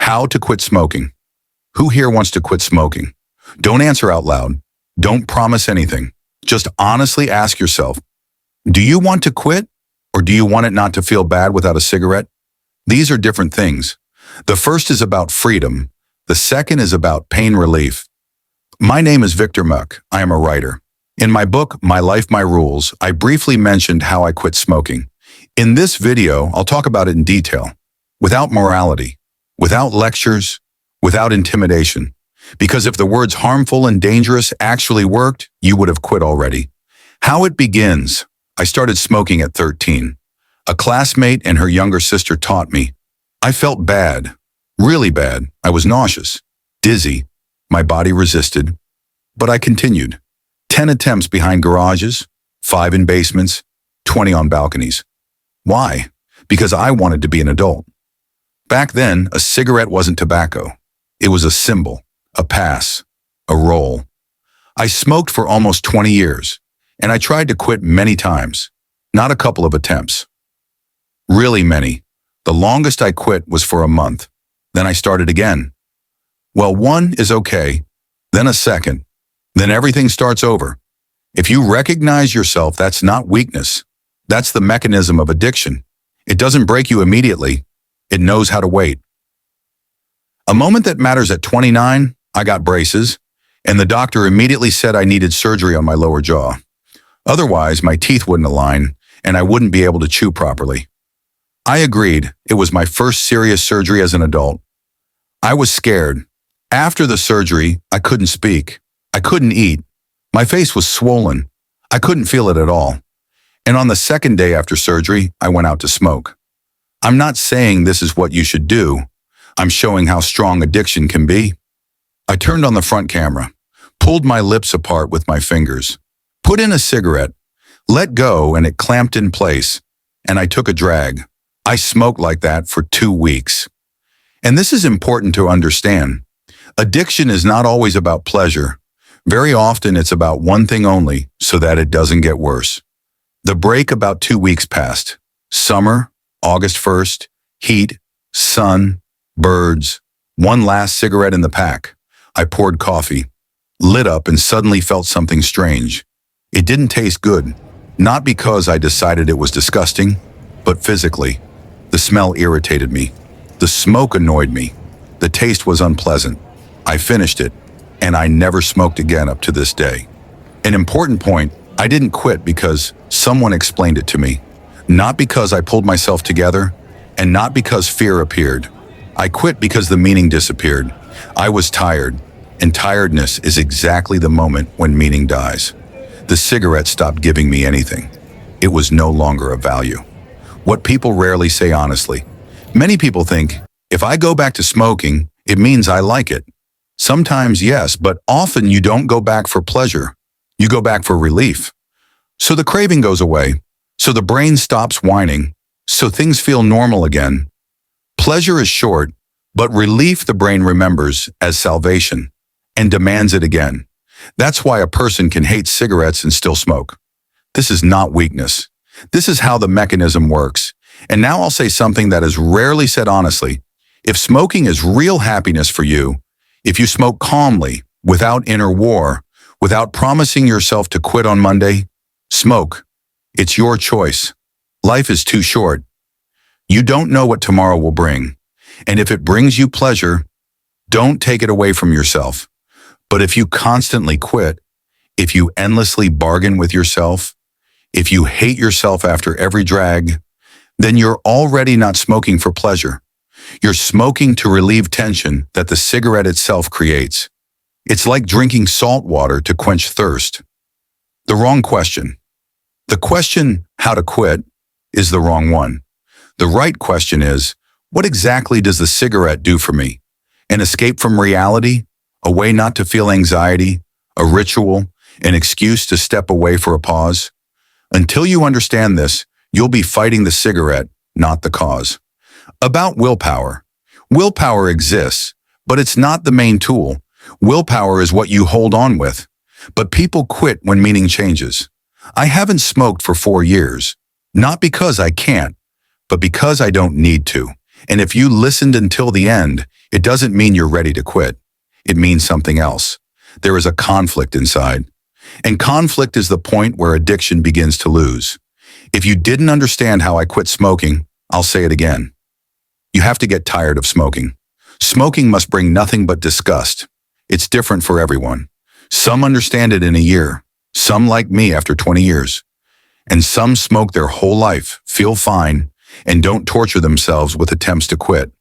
How to quit smoking. Who here wants to quit smoking? Don't answer out loud. Don't promise anything. Just honestly ask yourself, do you want to quit or do you want it not to feel bad without a cigarette? These are different things. The first is about freedom. The second is about pain relief. My name is Victor Muck. I am a writer. In my book, My Life, My Rules, I briefly mentioned how I quit smoking. In this video, I'll talk about it in detail, without morality, without lectures, without intimidation. Because if the words harmful and dangerous actually worked, you would have quit already. How it begins. I started smoking at 13. A classmate and her younger sister taught me. I felt bad, really bad. I was nauseous, dizzy. My body resisted, but I continued. 10 attempts behind garages, 5 in basements, 20 on balconies. Why? Because I wanted to be an adult. Back then, a cigarette wasn't tobacco. It was a symbol, a pass, a role. I smoked for almost 20 years, and I tried to quit many times, not a couple of attempts. Really many. The longest I quit was for a month. Then I started again. Well, one is okay, then a second, then everything starts over. If you recognize yourself, that's not weakness. That's the mechanism of addiction. It doesn't break you immediately. It knows how to wait. A moment that matters at 29, I got braces, and the doctor immediately said I needed surgery on my lower jaw. Otherwise, my teeth wouldn't align, and I wouldn't be able to chew properly. I agreed. It was my first serious surgery as an adult. I was scared. After the surgery, I couldn't speak. I couldn't eat. My face was swollen. I couldn't feel it at all. And on the second day after surgery, I went out to smoke. I'm not saying this is what you should do. I'm showing how strong addiction can be. I turned on the front camera, pulled my lips apart with my fingers, put in a cigarette, let go, and it clamped in place, and I took a drag. I smoked like that for 2 weeks. And this is important to understand. Addiction is not always about pleasure. Very often it's about one thing only, so that it doesn't get worse. The break about 2 weeks passed. Summer, August 1st, heat, sun, birds, one last cigarette in the pack. I poured coffee, lit up, and suddenly felt something strange. It didn't taste good, not because I decided it was disgusting, but physically. The smell irritated me. The smoke annoyed me. The taste was unpleasant. I finished it, and I never smoked again up to this day. An important point, I didn't quit because someone explained it to me. Not because I pulled myself together, and not because fear appeared. I quit because the meaning disappeared. I was tired, and tiredness is exactly the moment when meaning dies. The cigarette stopped giving me anything. It was no longer of value. What people rarely say honestly. Many people think, if I go back to smoking, it means I like it. Sometimes yes, but often you don't go back for pleasure. You go back for relief. So the craving goes away. So the brain stops whining. So things feel normal again. Pleasure is short, but relief the brain remembers as salvation and demands it again. That's why a person can hate cigarettes and still smoke. This is not weakness. This is how the mechanism works. And now I'll say something that is rarely said honestly. If smoking is real happiness for you, if you smoke calmly, without inner war, without promising yourself to quit on Monday, smoke. It's your choice. Life is too short. You don't know what tomorrow will bring. And if it brings you pleasure, don't take it away from yourself. But if you constantly quit, if you endlessly bargain with yourself, if you hate yourself after every drag, then you're already not smoking for pleasure. You're smoking to relieve tension that the cigarette itself creates. It's like drinking salt water to quench thirst. The wrong question. The question, how to quit, is the wrong one. The right question is, what exactly does the cigarette do for me? An escape from reality? A way not to feel anxiety? A ritual? An excuse to step away for a pause? Until you understand this, you'll be fighting the cigarette, not the cause. About willpower. Willpower exists, but it's not the main tool. Willpower is what you hold on with. But people quit when meaning changes. I haven't smoked for 4 years, not because I can't, but because I don't need to. And if you listened until the end, it doesn't mean you're ready to quit. It means something else. There is a conflict inside. And conflict is the point where addiction begins to lose. If you didn't understand how I quit smoking, I'll say it again. You have to get tired of smoking. Smoking must bring nothing but disgust. It's different for everyone. Some understand it in a year, some like me after 20 years. And some smoke their whole life, feel fine, and don't torture themselves with attempts to quit.